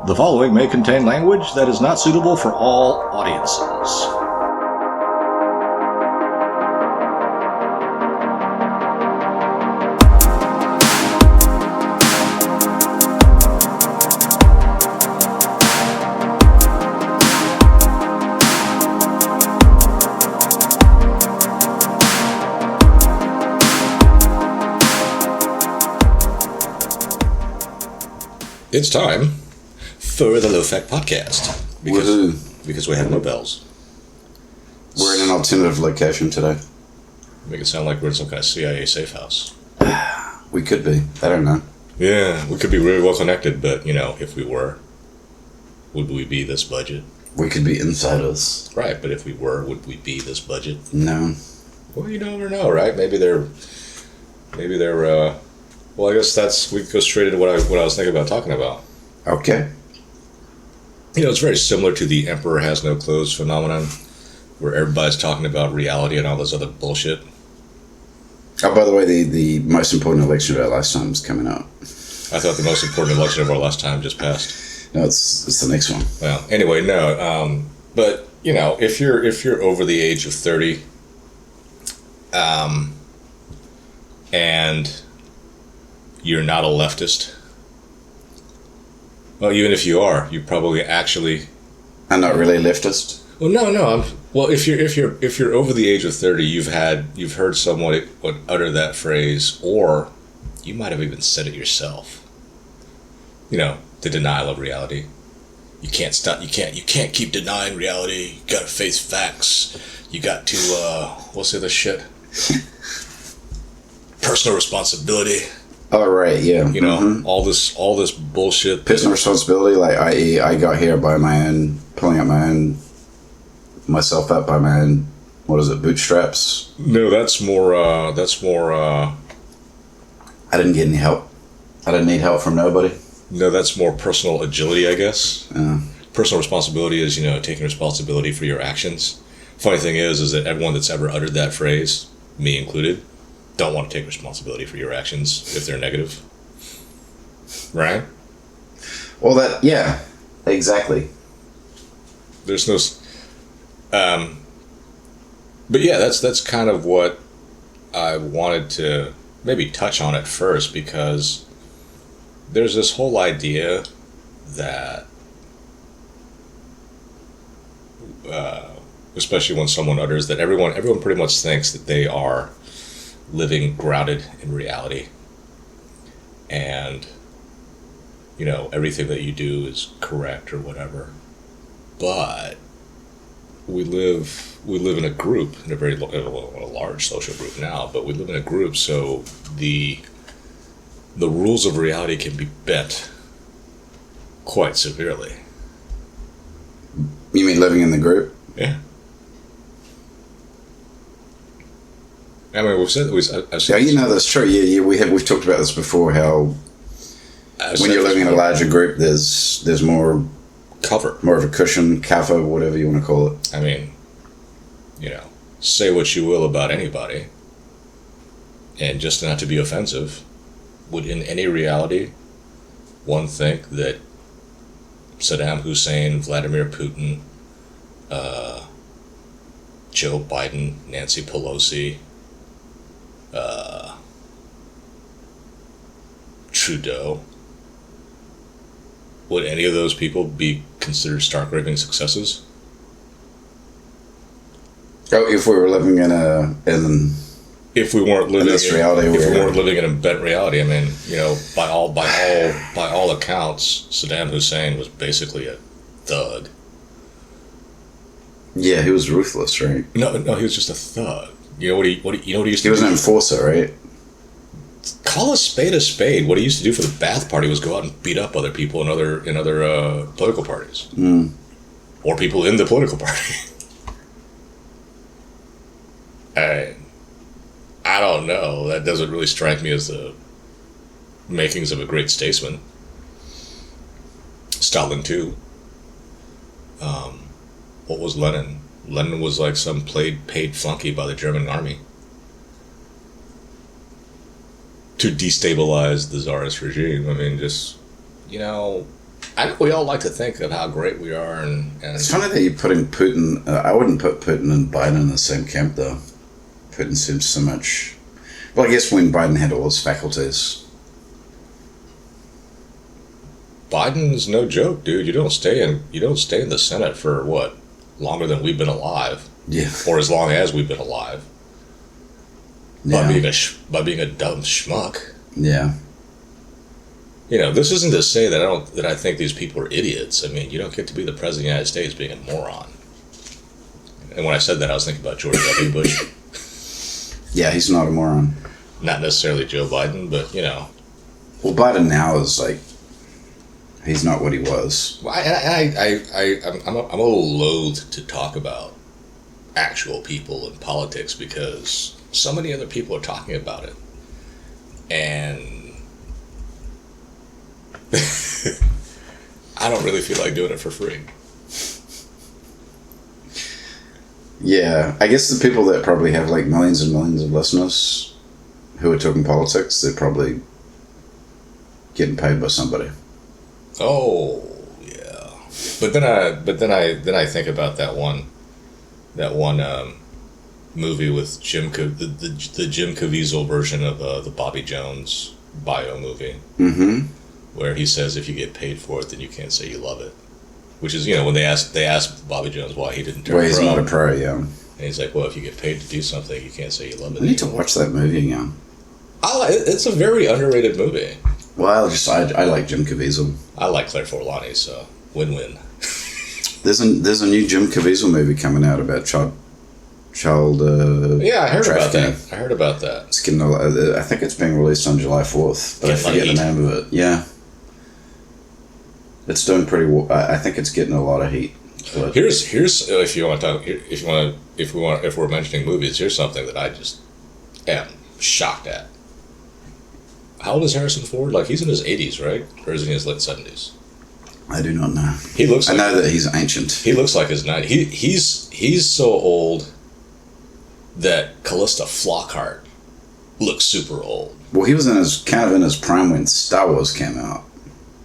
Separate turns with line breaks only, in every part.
The following may contain language that is not suitable for all audiences.
It's time for the Low Fat Podcast. Because we have no bells.
We're in an alternative location today.
Make it sound like we're in some kind of CIA safe house.
We could be. I don't know.
Yeah, we could be really well connected, but, if we were, would we be this budget?
We could be insiders.
Right, but if we were, would we be this budget?
No.
Well, you never know, right? Maybe they're, well, I guess we go straight into what I was thinking about talking about.
Okay.
It's very similar to the Emperor Has No Clothes phenomenon, where everybody's talking about reality and all this other bullshit.
Oh, by the way, the most important election of our lifetime is coming up.
I thought the most important election of our last time just passed.
No, it's the next one.
Well, anyway, no. But if you're over the age of 30, and you're not a leftist. Well, even if you are, you probably actually.
I'm not really leftist.
Well, no. Well, if you're over the age of 30, you've heard someone utter that phrase, or you might have even said it yourself. The denial of reality. You can't stop. You can't keep denying reality. You got to face facts. You got to what's the other shit? Personal responsibility.
Oh, right, yeah.
All this bullshit.
Personal responsibility, like, i.e., I got here by pulling myself up by my own, bootstraps?
No, that's more,
I didn't get any help. I didn't need help from nobody.
No, that's more personal agility, I guess. Personal responsibility is, taking responsibility for your actions. Funny thing is that everyone that's ever uttered that phrase, me included, don't want to take responsibility for your actions if they're negative. Right?
Well, yeah, exactly.
There's no... but yeah, that's kind of what I wanted to maybe touch on at first, because there's this whole idea that, especially when someone utters that, everyone pretty much thinks that they are living grounded in reality, and everything that you do is correct or whatever. But we live in a group, in a large social group now, but we live in a group, so the rules of reality can be bent quite severely.
You mean living in the group?
Yeah. I mean, I've said
that's true. Yeah, we've talked about this before. How when you're living in a larger group, there's more
cover,
more of a cushion, cover, whatever you want to call it.
I mean, say what you will about anybody, and just not to be offensive, would in any reality one think that Saddam Hussein, Vladimir Putin, Joe Biden, Nancy Pelosi, Trudeau, would any of those people be considered stark raving successes?
Oh, if we were living
if we weren't living
in this reality,
if we weren't living in a bent reality, I mean, by all accounts, Saddam Hussein was basically a thug.
Yeah, he was ruthless, right?
No, he was just a thug. You know what he used to do?
He was an enforcer, right?
Call a spade a spade. What he used to do for the Ba'ath Party was go out and beat up other people in other political parties, or people in the political party. I don't know. That doesn't really strike me as the makings of a great statesman. Stalin too. What was Lenin? Lenin was like some paid flunky by the German army to destabilize the Tsarist regime. I mean, just, I know we all like to think of how great we are, and
It's funny that you're putting Putin. I wouldn't put Putin and Biden in the same camp, though. Putin seems so much. Well, I guess when Biden had all his faculties.
Biden's no joke, dude. You don't stay in the Senate for what, longer than we've been alive,
Yeah.
or as long as we've been alive.
Yeah.
By being a dumb schmuck.
Yeah.
You know, this isn't to say that I think these people are idiots. I mean, you don't get to be the president of the United States being a moron. And when I said that, I was thinking about George W. Bush.
Yeah, he's not a moron.
Not necessarily Joe Biden, but, you know.
Well, Biden now is like, he's not what he was.
Well, I'm a little loath to talk about actual people in politics because so many other people are talking about it. And I don't really feel like doing it for free.
Yeah, I guess the people that probably have like millions and millions of listeners who are talking politics, they're probably getting paid by somebody.
Oh yeah, but then I think about that one movie with the Jim Caviezel version of the Bobby Jones bio movie, where he says if you get paid for it, then you can't say you love it. Which is, you know, when they asked Bobby Jones why he didn't turn pro.
Well, he's not a pro, yeah.
And he's like, well, if you get paid to do something, you can't say you love it.
I need to watch that movie again.
It's a very underrated movie.
Well, I like Jim Caviezel.
I like Claire Forlani, so win-win.
There's a new Jim Caviezel movie coming out about child.
Yeah, I heard about
trafficking.
that. I heard about that.
It's getting. I think it's being released on July 4th, but I forget the name of it. Yeah. It's doing pretty well. I think it's getting a lot of heat. But
Here's if you want to talk, if we're mentioning movies, here's something that I just am shocked at. How old is Harrison Ford? Like, he's in his 80s, right? Or is he in his late 70s?
I do not know.
He looks.
I know that he's ancient.
He looks like his 90s. He's so old that Callista Flockhart looks super old.
Well, he was in his prime when Star Wars came out.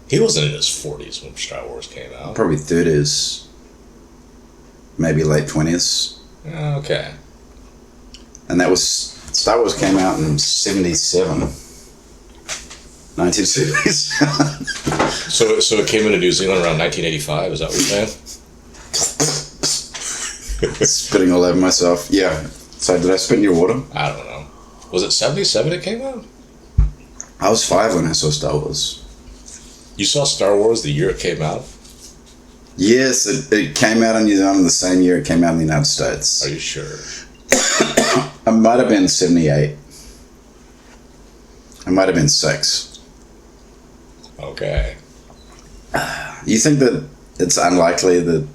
He wasn't in his 40s when Star Wars came out.
Probably 30s, maybe late 20s.
Okay.
And that was Star Wars came out in 1977.
So it came into New Zealand around 1985. Is that what you're saying?
Spitting all over myself. Yeah. So did I spit in your water?
I don't know. Was it 77 it came out?
I was 5 when I saw Star Wars.
You saw Star Wars the year it came out?
Yes, it came out in New Zealand the same year it came out in the United States.
Are you sure?
It might have been 78. It might have been 6.
Okay.
You think that it's unlikely that...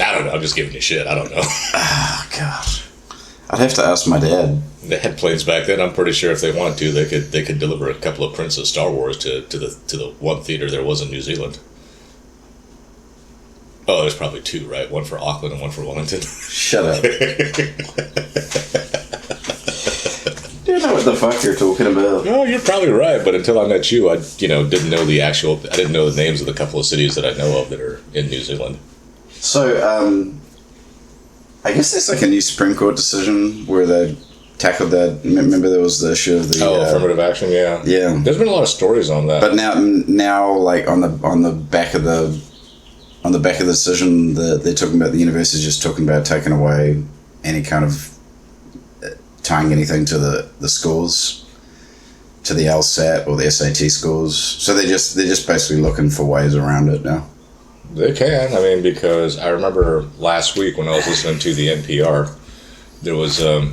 I don't know. I'm just giving you shit. I don't know.
Oh, God. I'd have to ask my dad.
They had planes back then. I'm pretty sure if they wanted to, they could deliver a couple of prints of Star Wars to the one theater there was in New Zealand. Oh, there's probably 2, right? One for Auckland and one for Wellington.
Shut up. Do you know what the fuck you're talking about?
No, you're probably right. But until I met you, I didn't know I didn't know the names of the couple of cities that I know of that are in New Zealand.
So, I guess there's like a new Supreme Court decision where they tackled that. Remember there was the issue of the
affirmative action. Yeah,
yeah.
There's been a lot of stories on that.
But now, like on the back of the decision, they're talking about the university's just talking about taking away any kind of tying anything to the schools, to the LSAT or the SAT scores. So they're just basically looking for ways around it now.
They can. I mean, because I remember last week when I was listening to the NPR, there was a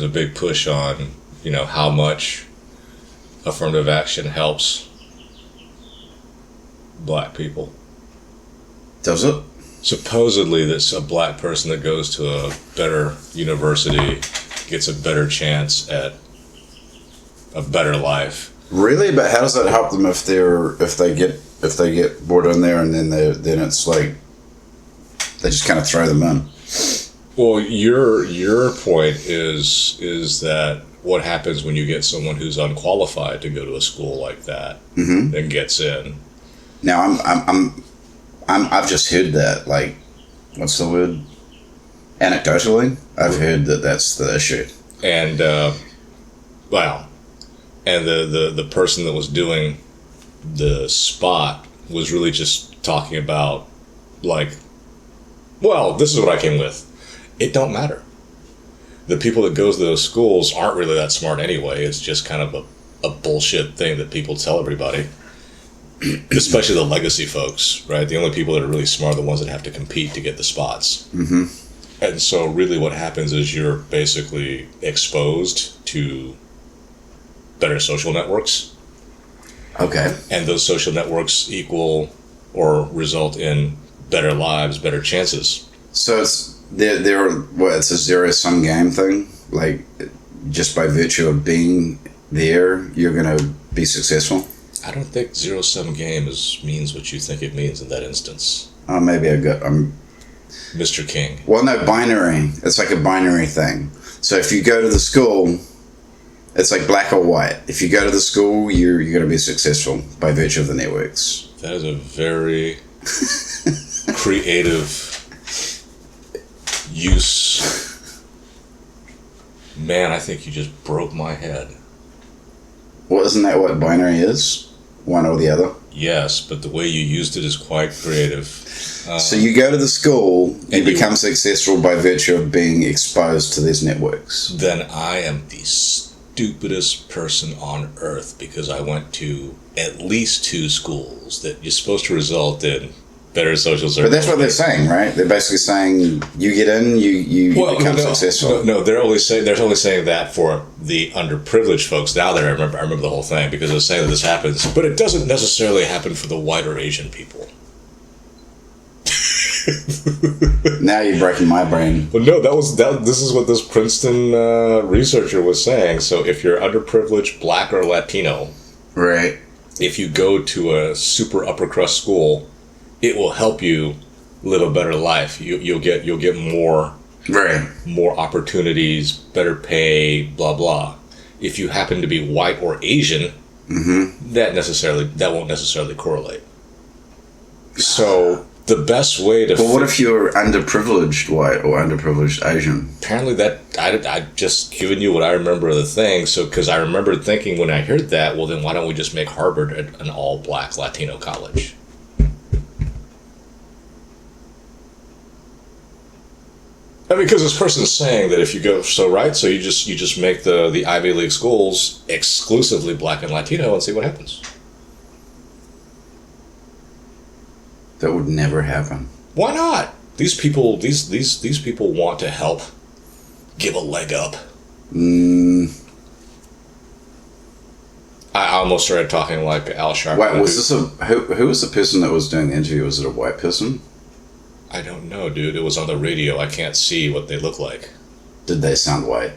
big push on, how much affirmative action helps black people.
Does it?
Supposedly, that a black person that goes to a better university gets a better chance at a better life.
Really? But how does that help them if they get brought in there and then it's like they just kind of throw them in?
Well, your point is that what happens when you get someone who's unqualified to go to a school like that and gets in?
Now I've just heard that, like, what's the word? Anecdotally, I've heard that that's the issue.
And, wow. And the person that was doing the spot was really just talking about, like, well, this is what I came with. It don't matter. The people that goes to those schools aren't really that smart anyway. It's just kind of a bullshit thing that people tell everybody. Especially the legacy folks, right? The only people that are really smart are the ones that have to compete to get the spots.
Mm-hmm.
And so really what happens is you're basically exposed to better social networks.
Okay.
And those social networks equal or result in better lives, better chances.
So it's it's a zero-sum game thing? Like, just by virtue of being there, you're going to be successful?
I don't think zero-sum game means what you think it means in that instance.
Oh, maybe I'm
Mr. King.
Well, no, binary. It's like a binary thing. So if you go to the school, it's like black or white. If you go to the school, you're going to be successful by virtue of the networks.
That is a very creative use. Man, I think you just broke my head.
Well, isn't that what binary is? One or the other?
Yes, but the way you used it is quite creative.
So you go to the school, you become successful by virtue of being exposed to these networks.
Then I am the stupidest person on earth because I went to at least 2 schools that you're supposed to result in better social services.
But that's what they're saying, right? They're basically saying you get in, you become successful.
No, they're only saying that for the underprivileged folks. Now that I remember the whole thing because they're saying that this happens, but it doesn't necessarily happen for the white or Asian people.
Now you're breaking my brain.
Well, no, this is what this Princeton researcher was saying. So if you're underprivileged, black or Latino,
right?
If you go to a super upper crust school, it will help you live a better life. You'll get more opportunities, better pay, blah blah. If you happen to be white or Asian, that won't necessarily correlate. So the best way to.
Well, what if you're underprivileged white or underprivileged Asian?
Apparently, that I just given you what I remember of the thing. So because I remember thinking when I heard that, well, then why don't we just make Harvard an all-black Latino college? I mean, because this person's saying that if you go so you just make the Ivy League schools exclusively black and Latino and see what happens.
That would never happen.
Why not? These people want to help give a leg up. I almost started talking like Al Sharpton.
Wait, was this who was the person that was doing the interview? Was it a white person?
I don't know, dude. It was on the radio. I can't see what they look like.
Did they sound white?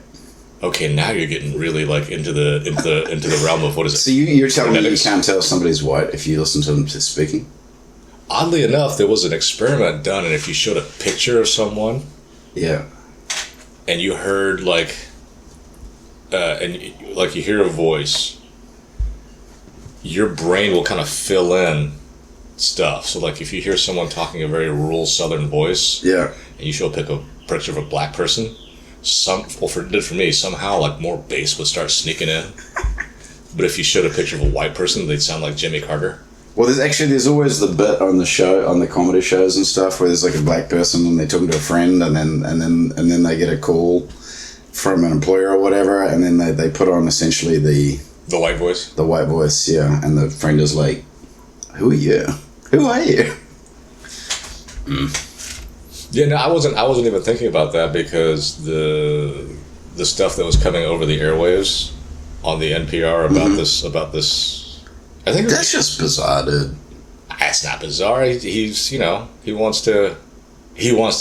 Okay, now you're getting really like into the realm of what is it?
So you're telling me you can't tell somebody's white if you listen to them speaking?
Oddly enough, there was an experiment done, and if you showed a picture of someone, and you heard you hear a voice, your brain will kind of fill in stuff. So, like, if you hear someone talking a very rural Southern voice, and you show a picture of a black person, for me, somehow like more bass would start sneaking in. But if you showed a picture of a white person, they'd sound like Jimmy Carter.
Well, there's always the bit on the comedy shows and stuff where there's like a black person and they're talking to a friend and then they get a call from an employer or whatever, and then they put on essentially the
white voice.
The white voice, yeah, and the friend is like, "Who are you? Who are you?"
Yeah, no, I wasn't even thinking about that because the stuff that was coming over the airwaves on the NPR about this. I think
that's just bizarre, dude.
It's not bizarre. He wants to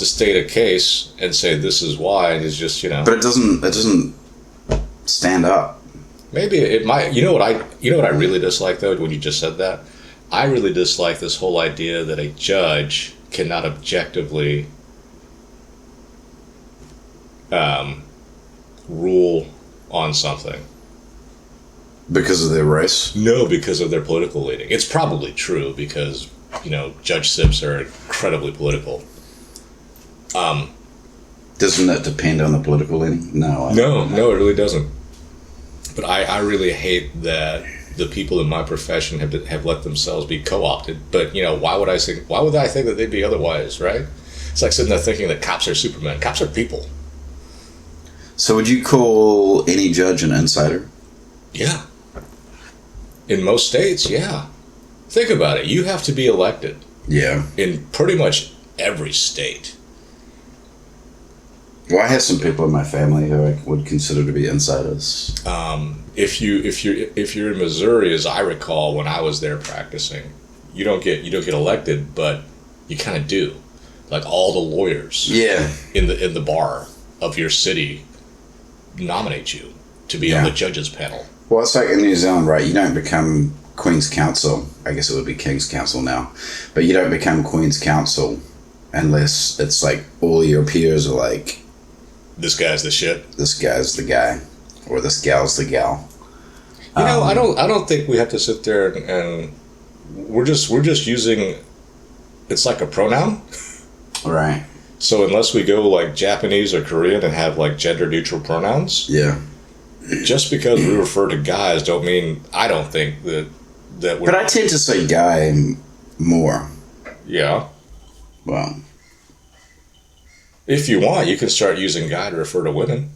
state a case and say this is why, and it's just
But it doesn't stand up.
Maybe it might. You know what I really dislike though when you just said that. I really dislike this whole idea that a judge cannot objectively rule on something.
Because of their race?
No, because of their political leaning. It's probably true because judgeships are incredibly political.
Doesn't that depend on the political leaning? No,
No, it really doesn't. But I really hate that the people in my profession have let themselves be co-opted. But why would I think that they'd be otherwise, right? It's like sitting there thinking that cops are supermen. Cops are people.
So would you call any judge an insider?
Yeah. In most states, yeah. Think about it. You have to be elected.
Yeah.
In pretty much every state.
Well, I have some people in my family who I would consider to be insiders.
If you're in Missouri, as I recall, when I was there practicing, you don't get elected, but you kind of do. Like all the lawyers, in the bar of your city nominate you to be on the judges panel.
Well, it's like in New Zealand, right? You don't become Queen's Counsel. I guess it would be King's Counsel now, but you don't become Queen's Counsel unless it's like all your peers are like,
this guy's the shit.
This guy's the guy, or this gal's the gal.
I don't think we have to sit there and we're just using. It's like a pronoun,
right?
So unless we go like Japanese or Korean and have like gender neutral pronouns, just because we refer to guys don't mean I don't think that we're.
But I tend to say guy more.
Yeah.
Well.
If you want, you can start using guy to refer to women.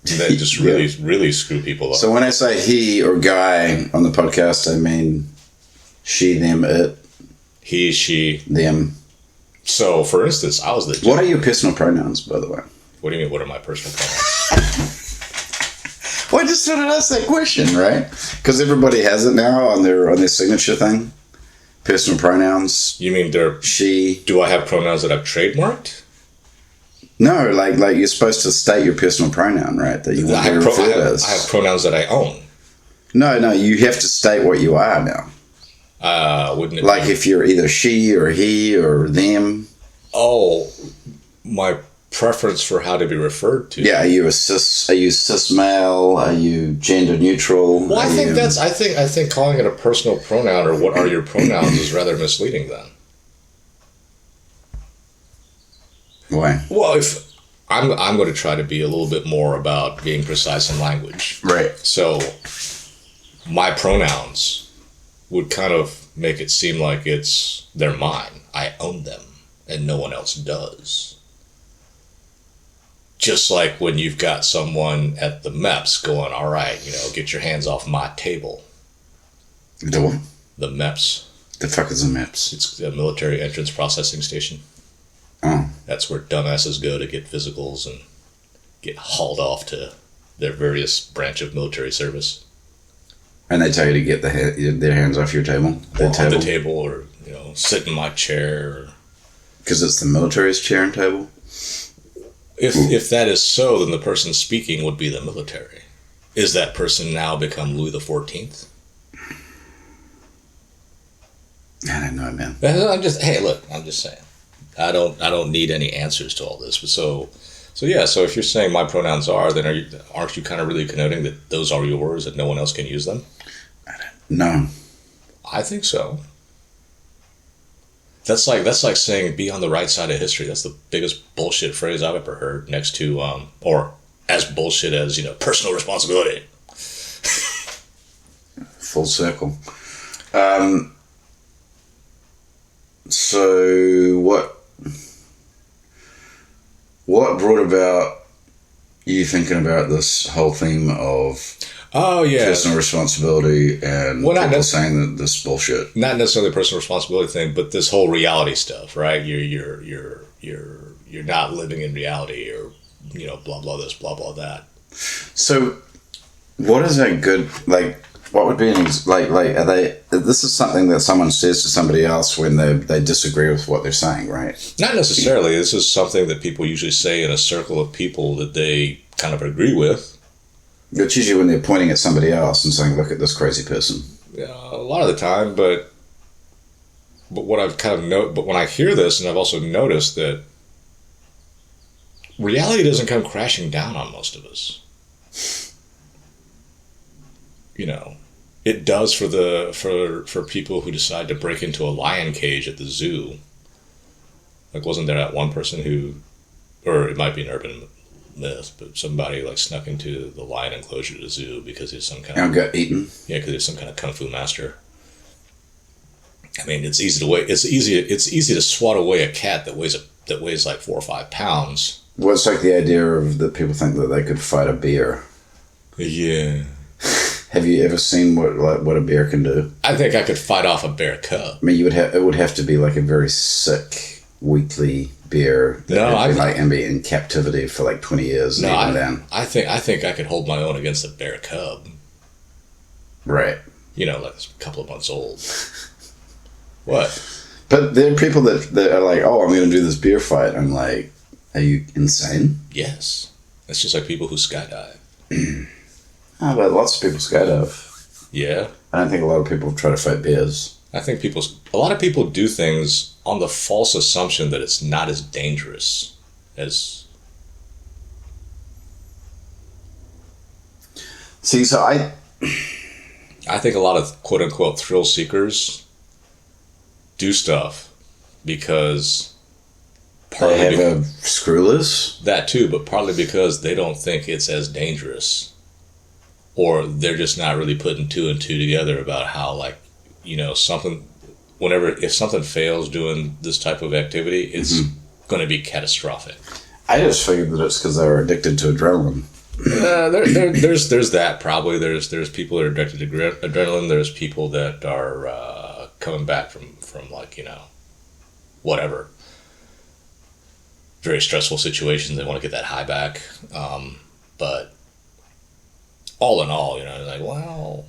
That just really screw people up.
So when I say he or guy on the podcast, I mean she, them, it.
He, she.
Them.
So, for instance, I was the judge.
What are your personal pronouns, by the way?
What do you mean, what are my personal pronouns?
Well, I just sort of asked that question, right? Because everybody has it now on their signature thing. Personal pronouns.
You mean they're...
She.
Do I have pronouns that I've trademarked?
No, like you're supposed to state your personal pronoun, right? That you want to refer to as.
I have pronouns that I own.
No, you have to state what you are now.
Wouldn't it
like if you're either she or he or them?
Oh, my preference for how to be referred to.
Yeah, are you cis male? Are you gender neutral?
Well, I think calling it a personal pronoun or what are your pronouns is rather misleading then.
Why?
Well, if I'm going to try to be a little bit more about being precise in language.
Right.
So my pronouns would kind of make it seem like they're mine. I own them and no one else does. Just like when you've got someone at the MEPS going, all right, get your hands off my table.
The what?
The MEPS.
The fuck is the MEPS?
It's a military entrance processing station.
Oh.
That's where dumbasses go to get physicals and get hauled off to their various branch of military service.
And they tell you to get their hands off your table?
On the table or, sit in my chair.
Because it's the military's chair and table?
If that is so, then the person speaking would be the military. Is that person now become Louis XIV?
I don't know, man.
I'm just saying. I don't need any answers to all this. But so if you're saying my pronouns are, then aren't you kind of really connoting that those are yours and no one else can use them?
No.
I think so. That's like saying be on the right side of history. That's the biggest bullshit phrase I've ever heard, next to or as bullshit as personal responsibility.
Full circle. So what brought about you thinking about this whole theme of personal responsibility and people saying that this bullshit?
Not necessarily the personal responsibility thing, but this whole reality stuff, right? You're not living in reality, or blah blah this, blah blah that.
So, what is a good like? What would be are they? This is something that someone says to somebody else when they disagree with what they're saying, right?
Not necessarily. This is something that people usually say in a circle of people that they kind of agree with.
It's usually when they're pointing at somebody else and saying, "Look at this crazy person."
Yeah, a lot of the time, but what I've kind of but when I hear this, and I've also noticed that reality doesn't come crashing down on most of us. It does for people who decide to break into a lion cage at the zoo. Like, wasn't there that one person who, or it might be an urban myth, but somebody like snuck into the lion enclosure at the zoo because he's some kind
And got eaten.
Yeah, because he's some kind of kung fu master. I mean, it's easy to swat away a cat that weighs like 4 or 5 pounds.
Well, it's like the idea of that people think that they could fight a bear.
Yeah.
Have you ever seen what a bear can do?
I think I could fight off a bear cub.
I mean, it would have to be like a very sick, weakly bear and be in captivity for like 20 years.
No, I think I could hold my own against a bear cub.
Right.
You know, like a couple of months old. What?
But there are people that are like, oh, I'm going to do this beer fight. I'm like, are you insane?
Yes. It's just like people who skydive.
Oh, but lots of people skydive.
Yeah.
I don't think a lot of people try to fight bears.
I think a lot of people do things on the false assumption that it's not as dangerous as...
See, so I
think a lot of quote-unquote thrill seekers do stuff because
they have a screwless.
That too, but partly because they don't think it's as dangerous, or they're just not really putting 2 and 2 together about how, like, you know, if something fails doing this type of activity, it's going to be catastrophic.
I just figured that it's because they were addicted to adrenaline.
There's that probably. There's people that are addicted to adrenaline. There's people that are coming back from like, you know, whatever, very stressful situations. They want to get that high back. But all in all, you know, like, well,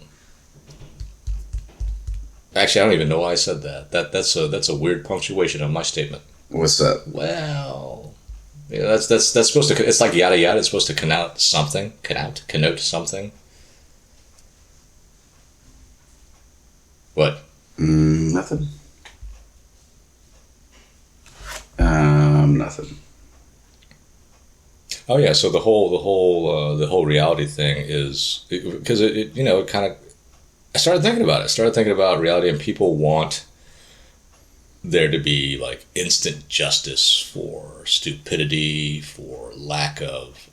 actually, I don't even know why I said that. That's a weird punctuation of my statement.
What's that?
Well, yeah, that's supposed to. It's like yada yada. It's supposed to connote something. Connote something. What?
Nothing. Nothing.
Oh yeah. So the whole reality thing is because it you know, it kind of. I started thinking about it. I started thinking about reality, and people want there to be like instant justice for stupidity, for lack of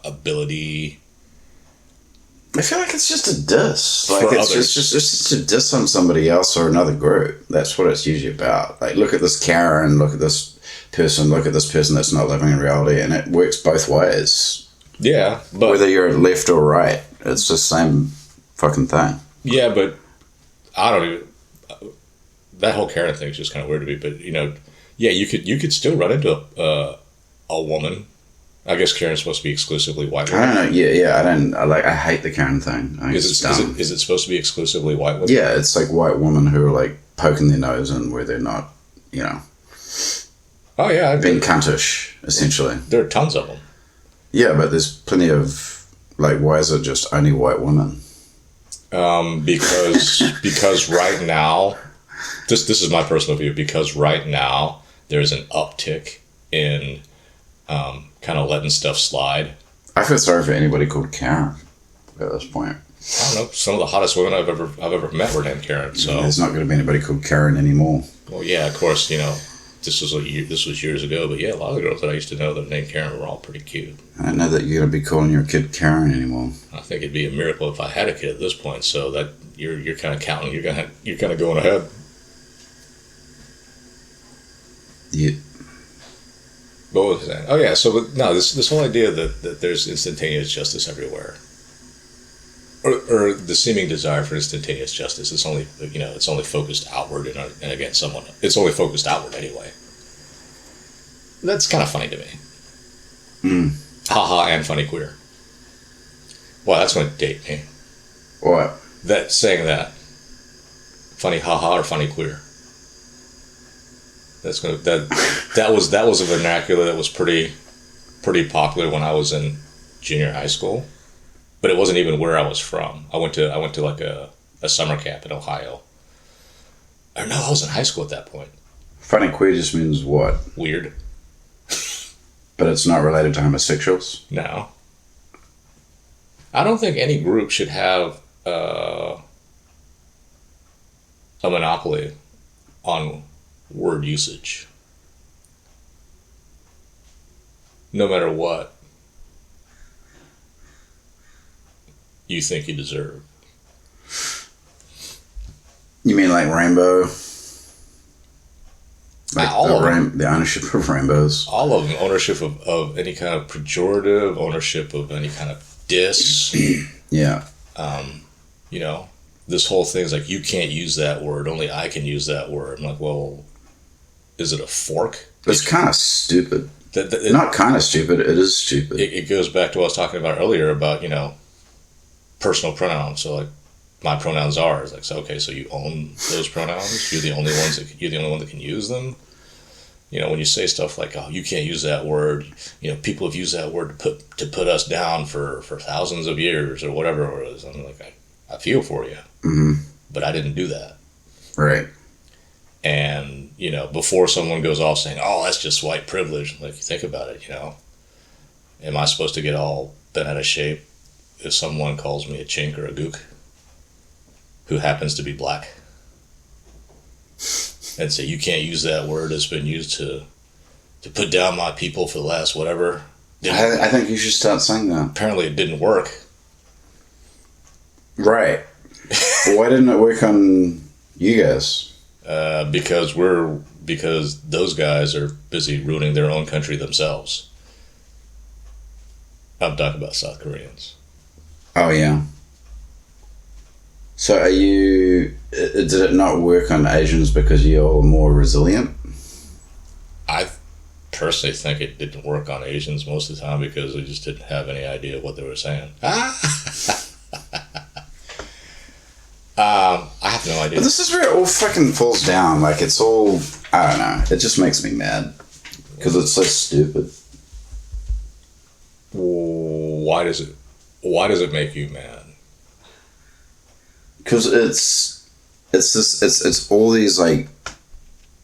ability.
I feel like it's just a diss. Like it's just a diss on somebody else or another group. That's what it's usually about. Like, look at this Karen, look at this person that's not living in reality, and it works both ways.
Yeah, but
whether you're left or right, it's the same fucking thing.
Yeah, but I don't even. That whole Karen thing is just kind of weird to me. But you know, yeah, you could still run into a woman. I guess Karen's supposed to be exclusively white women.
I don't know. Yeah. I hate the Karen thing. I think it's dumb.
Is it supposed to be exclusively white women?
Yeah, it's like white women who are like poking their nose in where they're not, you know.
Oh yeah,
being cuntish, essentially.
There are tons of them.
Yeah, but there's plenty of, like, why is it just only white women?
Because right now, this is my personal view. Because right now there's an uptick in kind of letting stuff slide.
I feel sorry for anybody called Karen at this point.
I don't know. Some of the hottest women I've ever met were named Karen. So
there's not going to be anybody called Karen anymore.
Well, yeah, of course, you know. This was years ago, but yeah, a lot of the girls that I used to know that were named Karen were all pretty cute.
I don't know that you're going to be calling your kid Karen anymore.
I think it'd be a miracle if I had a kid at this point. So that you're kind of counting. You're kind of going ahead.
Yeah.
What was I saying? Oh yeah. So no, this whole idea that there's instantaneous justice everywhere, or the seeming desire for instantaneous justice, it's only focused outward, and again, it's only focused outward anyway. That's kind of funny to me. Haha, and funny queer. Well, that's going to date me.
What?
That saying that. Funny haha or funny queer. That was a vernacular that was pretty popular when I was in junior high school. But it wasn't even where I was from. I went to like a summer camp in Ohio. Or no, I was in high school at that point.
Funny queer just means what?
I don't think any group should have a monopoly on word usage, no matter what you think you deserve.
You mean like rainbow? Like
All of them.
the ownership of rainbows?
All of them. Ownership of any kind of pejorative, ownership of any kind of diss.
Yeah.
You know, this whole thing's like, you can't use that word, only I can use that word. I'm like, well, is it a fork?
It's kind of stupid. Not kind of stupid, it is stupid.
It goes back to what I was talking about earlier about, you know, personal pronouns. So like, my pronouns are. It's like, so okay, so you own those pronouns. You're the only one that can use them. You know, when you say stuff like, oh, you can't use that word. You know, people have used that word to put us down for thousands of years or whatever it is. I'm like, I feel for you, but I didn't do that.
Right.
And, you know, before someone goes off saying, oh, that's just white privilege, like, you think about it, you know. Am I supposed to get all bent out of shape if someone calls me a chink or a gook who happens to be black? And say, you can't use that word. It's been used to put down my people for the last whatever.
I think you should start saying that.
Apparently it didn't work.
Right. But why didn't it work on you guys?
Because those guys are busy ruining their own country themselves. I'm talking about South Koreans.
Oh, yeah. So did it not work on Asians because you're more resilient?
I personally think it didn't work on Asians most of the time because they just didn't have any idea what they were saying. I have no idea.
But this is where it all fucking falls down. Like, it's all, I don't know. It just makes me mad. Because it's so stupid.
Why does it make you mad?
Because it's all these, like,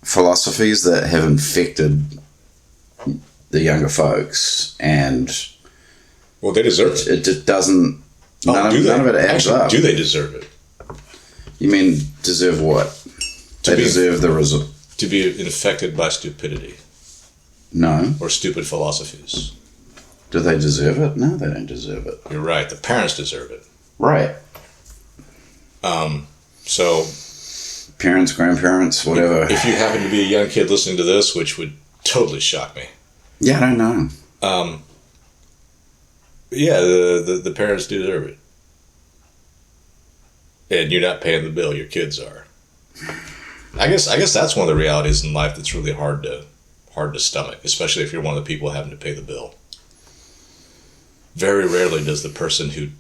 philosophies that have infected the younger folks. And
well, they deserve it.
It just doesn't, none of it adds up.
Do they deserve it?
You mean deserve what? They deserve the result.
To be infected by stupidity.
No.
Or stupid philosophies.
Do they deserve it? No, they don't deserve it.
You're right. The parents deserve it.
Right.
So...
Parents, grandparents, whatever.
If you happen to be a young kid listening to this, which would totally shock me.
Yeah, I don't know.
Yeah, the parents deserve it. And you're not paying the bill, your kids are. I guess that's one of the realities in life that's really hard to stomach, especially if you're one of the people having to pay the bill. Very rarely does the person who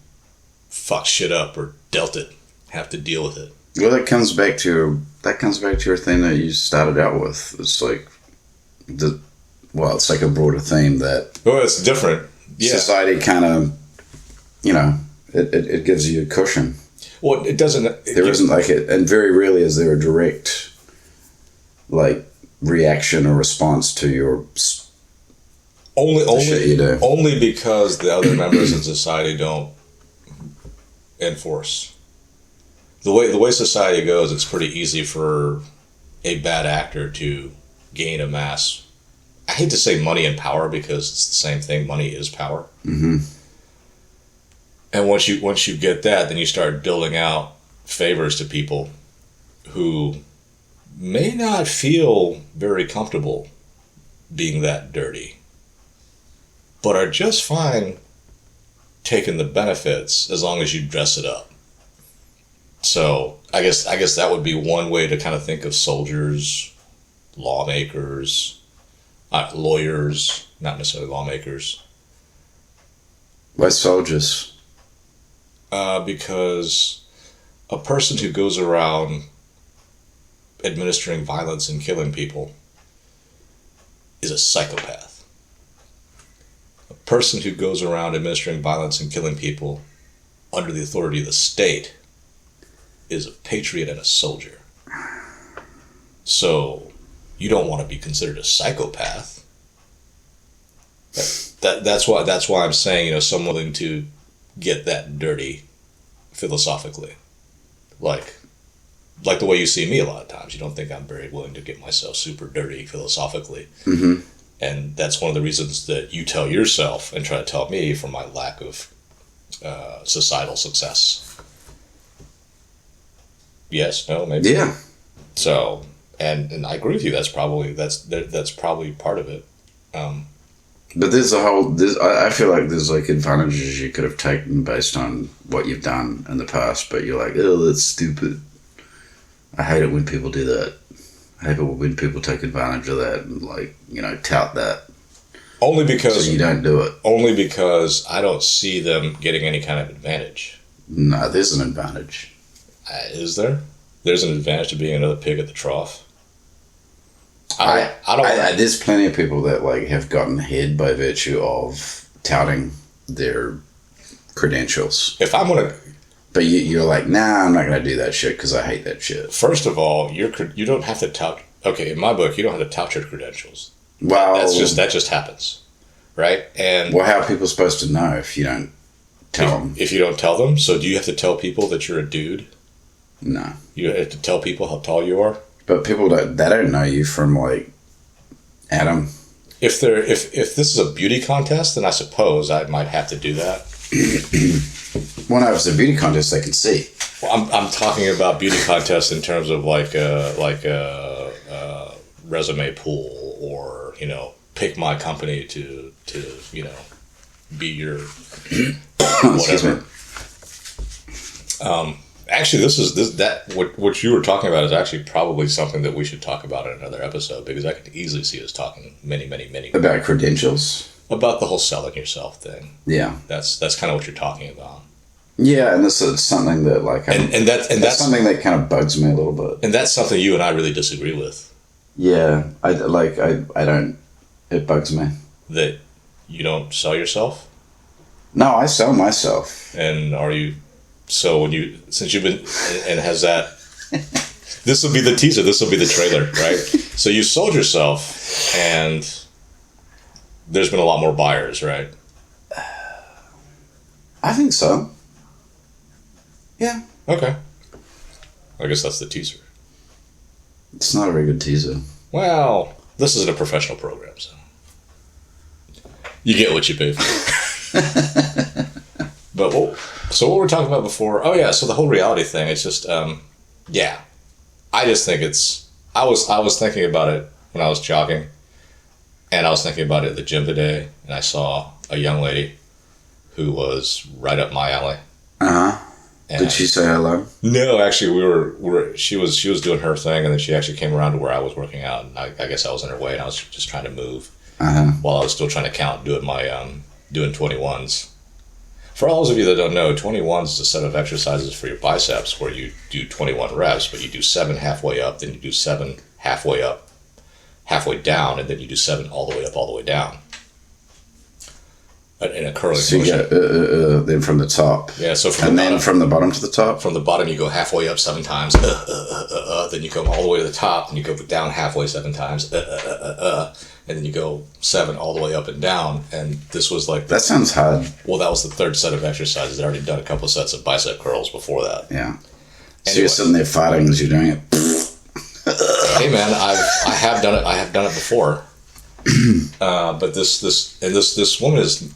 fucked shit up or dealt it have to deal with it.
Well, that comes back to your thing that you started out with. It's like it's like a broader theme that.
Well, it's different. Yeah.
Society kind of, it gives you a cushion.
Well, it doesn't.
There isn't like it, and very rarely is there a direct, like, reaction or response to your.
Only because the other members in society don't enforce. The way society goes, it's pretty easy for a bad actor to gain a mass. I hate to say money and power because it's the same thing. Money is power.
Mm-hmm.
And once you get that, then you start doling out favors to people who may not feel very comfortable being that dirty, but are just fine taking the benefits as long as you dress it up. So I guess that would be one way to kind of think of soldiers, lawmakers, lawyers, not necessarily lawmakers.
Why soldiers?
Because a person who goes around administering violence and killing people is a psychopath. A person who goes around administering violence and killing people under the authority of the state is a patriot and a soldier. So you don't want to be considered a psychopath. That's why I'm saying, someone willing to get that dirty philosophically. Like the way you see me a lot of times. You don't think I'm very willing to get myself super dirty philosophically.
Mm-hmm.
And that's one of the reasons that you tell yourself and try to tell me for my lack of societal success. Yes, no, maybe.
Yeah.
So, and I agree with you. That's probably part of it.
But there's I feel like there's like advantages you could have taken based on what you've done in the past, but you're like, oh, that's stupid. I hate it when people do that. I hate it when people take advantage of that and, like, you know, tout that.
Only because...
So you don't do it.
Only because I don't see them getting any kind of advantage.
No, there's an advantage.
Is there? There's an advantage to being another pig at the trough?
There's plenty of people that, like, have gotten ahead by virtue of touting their credentials.
If I'm going to...
But you're like, nah, I'm not going to do that shit because I hate that shit.
First of all, you don't have to tout... Okay, in my book, you don't have to tout your credentials.
Well...
That just happens. Right? And...
Well, how are people supposed to know if you don't tell them?
If you don't tell them? So do you have to tell people that you're a dude?
No.
You have to tell people how tall you are?
But people don't know you from, like, Adam.
If this is a beauty contest, then I suppose I might have to do that.
Well, no, if it's a beauty contest, they can see.
Well, I'm talking about beauty contests in terms of like a resume pool, or, you know, pick my company to you know, be your whatever. Actually, what you were talking about is actually probably something that we should talk about in another episode, because I could easily see us talking many
about credentials,
about the whole selling yourself thing.
Yeah,
that's kind of what you're talking about.
Yeah, and this is something that, like, that's something that kind of bugs me a little bit,
and that's something you and I really disagree with.
Yeah, I don't. It bugs me
that you don't sell yourself.
No, I sell myself.
And are you? So since you've been, and has that, this will be the teaser, this will be the trailer, right? So you sold yourself, and there's been a lot more buyers, right?
I think so. Yeah.
Okay. I guess that's the teaser.
It's not a very good teaser.
Well, this isn't a professional program, so you get what you pay for. But so what were we talking about before? Oh yeah, so the whole reality thing. It's just, yeah. I just think I was thinking about it when I was jogging, and I was thinking about it at the gym today, and I saw a young lady who was right up my alley.
Uh-huh. Did she say hello?
No, actually, she was doing her thing, and then she actually came around to where I was working out, and I guess I was in her way, and I was just trying to move while I was still trying to count, doing my doing 21s. For all those of you that don't know, 21s is a set of exercises for your biceps where you do 21 reps, but you do 7 halfway up, then you do 7 halfway up, halfway down, and then you do 7 all the way up, all the way down. In a curling motion.
So then from the top.
Yeah, so
from the bottom to the top?
From the bottom, you go halfway up 7 times, then you come all the way to the top, and you go down halfway 7 times, and then you go 7 all the way up and down, and this was like...
That sounds hard.
Well, that was the third set of exercises. I'd already done a couple of sets of bicep curls before that.
Yeah. So you're sitting there farting as you're doing it.
Hey man, I have done it before. But this woman is...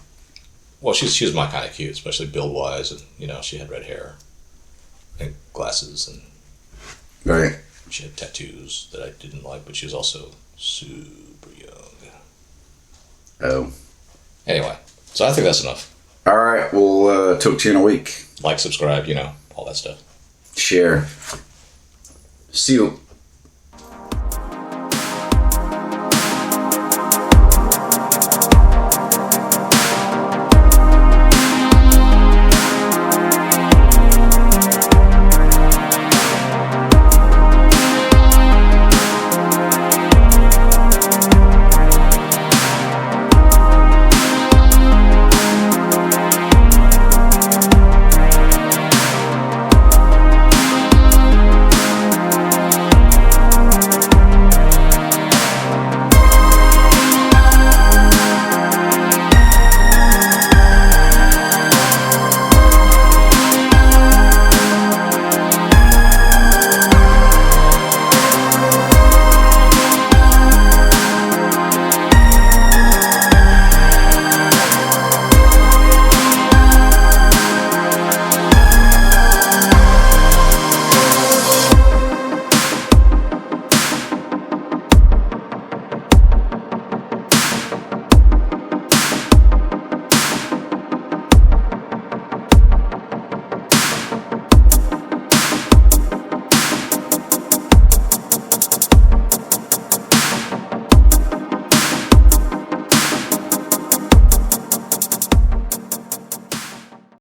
Well, she was my kind of cute, especially build-wise, and, you know, she had red hair and glasses, and
right.
She had tattoos that I didn't like, but she was also super young.
Oh.
Anyway, so I think that's enough.
All right, we'll talk to you in a week.
Like, subscribe, you know, all that stuff.
Share. See you.